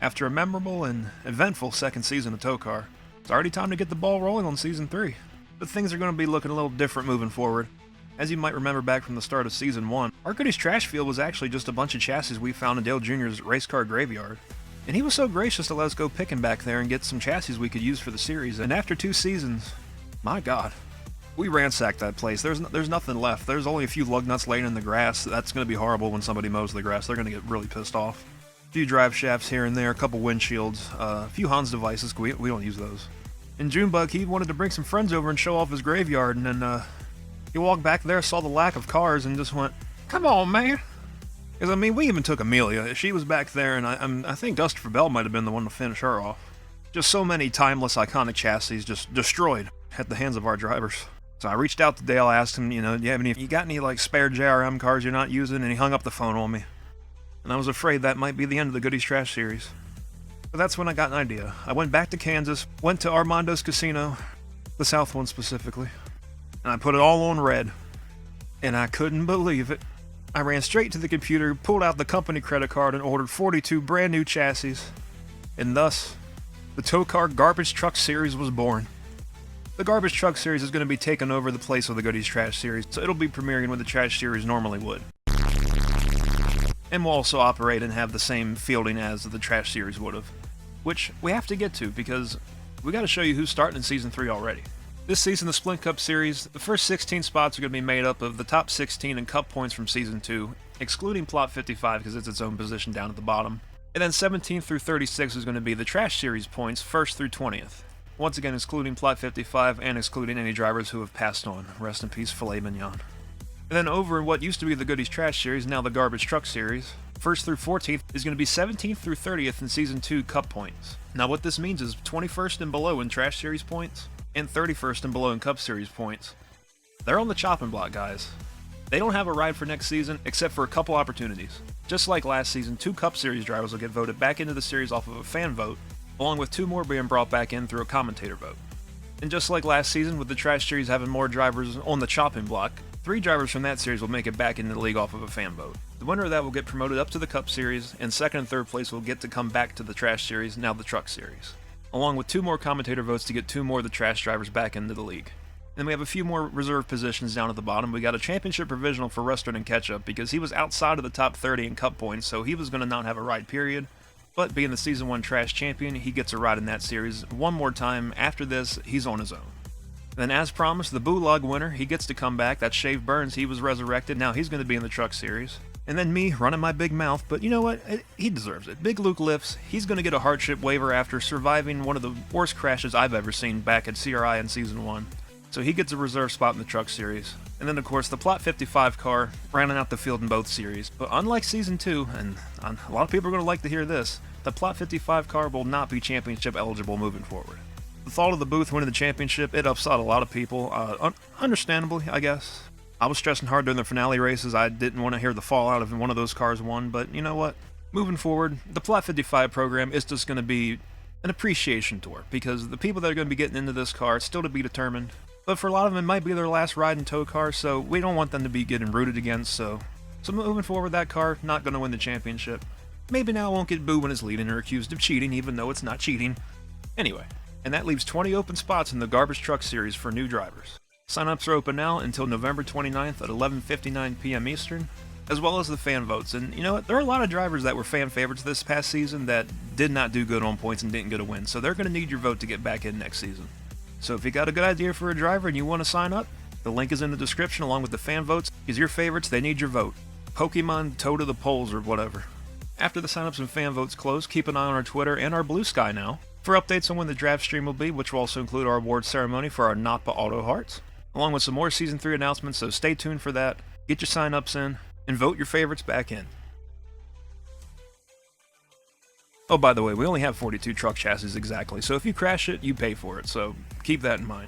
After a memorable and eventful second season of TOECAR, it's already time to get the ball rolling on Season 3. But things are going to be looking a little different moving forward. As you might remember back from the start of Season 1, our Goodies trash field was actually just a bunch of chassis we found in Dale Jr.'s race car graveyard. And he was so gracious to let us go picking back there and get some chassis we could use for the series, and after 2 seasons, my god, we ransacked that place. There's nothing left. There's only a few lug nuts laying in the grass. That's going to be horrible when somebody mows the grass. They're going to get really pissed off. A few drive shafts here and there, a couple windshields, a few Hans devices. We don't use those. And Junebug, he wanted to bring some friends over and show off his graveyard, and then he walked back there, saw the lack of cars, and just went, "Come on, man." Because, I mean, we even took Amelia. She was back there, and I think Christopher Bell might have been the one to finish her off. Just so many timeless, iconic chassis just destroyed at the hands of our drivers. So I reached out to Dale, asked him, do you got any, like, spare JRM cars you're not using? And he hung up the phone on me. And I was afraid that might be the end of the Goodies Trash series. But that's when I got an idea. I went back to Kansas, went to Armando's Casino, the South one specifically, and I put it all on red. And I couldn't believe it. I ran straight to the computer, pulled out the company credit card, and ordered 42 brand new chassis. And thus, the TOECAR Garbage Truck Series was born. The Garbage Truck Series is going to be taking over the place of the Goodies Trash series, so it'll be premiering when the Trash series normally would. And we'll also operate and have the same fielding as the Trash series would have, which we have to get to because we got to show you who's starting in Season 3 already. This season, the Splint Cup series, the first 16 spots are going to be made up of the top 16 in Cup points from Season 2, excluding Plot 55 because it's its own position down at the bottom. And then 17 through 36 is going to be the Trash series points, 1st through 20th. Once again, excluding Plot 55 and excluding any drivers who have passed on. Rest in peace, Filet Mignon. And then over in what used to be the Goodies Trash series, now the Garbage Truck series, 1st through 14th is going to be 17th through 30th in Season 2 Cup points. Now what this means is 21st and below in Trash series points, and 31st and below in Cup series points. They're on the chopping block, guys. They don't have a ride for next season, except for a couple opportunities. Just like last season, 2 Cup series drivers will get voted back into the series off of a fan vote, along with 2 more being brought back in through a commentator vote. And just like last season, with the Trash series having more drivers on the chopping block, 3 drivers from that series will make it back into the league off of a fan vote. The winner of that will get promoted up to the Cup series, and 2nd and 3rd place will get to come back to the Trash series, now the Truck series, along with 2 more commentator votes to get 2 more of the Trash drivers back into the league. Then we have a few more reserve positions down at the bottom. We got a championship provisional for Rustard and Ketchup because he was outside of the top 30 in Cup points, so he was going to not have a ride, period. But being the Season 1 Trash champion, he gets a ride in that series one more time. After this, he's on his own. Then, as promised, the Bulldog winner, he gets to come back. That's Shave Burns. He was resurrected. Now he's going to be in the Truck series. And then me, running my big mouth, but you know what? He deserves it. Big Luke Lifts, he's going to get a hardship waiver after surviving one of the worst crashes I've ever seen back at CRI in Season 1. So he gets a reserve spot in the Truck series. And then, of course, the Plot 55 car, rounding out the field in both series. But unlike Season 2, and a lot of people are going to like to hear this, the Plot 55 car will not be championship eligible moving forward. The thought of the booth winning the championship, it upset a lot of people, understandably, I guess. I was stressing hard during the finale races. I didn't want to hear the fallout if one of those cars won, but you know what? Moving forward, the Plot 55 program is just going to be an appreciation tour, because the people that are going to be getting into this car, it's still to be determined. But for a lot of them, it might be their last ride in TOECAR, so we don't want them to be getting rooted against, so moving forward, that car, not going to win the championship. Maybe now I won't get booed when it's leading or accused of cheating, even though it's not cheating. Anyway, and that leaves 20 open spots in the Garbage Truck series for new drivers. Signups are open now until November 29th at 11:59 p.m. Eastern, as well as the fan votes. And you know what? There are a lot of drivers that were fan favorites this past season that did not do good on points and didn't get a win, so they're going to need your vote to get back in next season. So if you got a good idea for a driver and you want to sign up, the link is in the description along with the fan votes, because your favorites, they need your vote. Pokemon toe to the polls or whatever. After the signups and fan votes close, keep an eye on our Twitter and our Blue Sky now for updates on when the draft stream will be, which will also include our award ceremony for our NOPA Auto Hearts, along with some more Season 3 announcements, so stay tuned for that, get your signups in, and vote your favorites back in. Oh, by the way, we only have 42 truck chassis exactly, so if you crash it, you pay for it, so keep that in mind.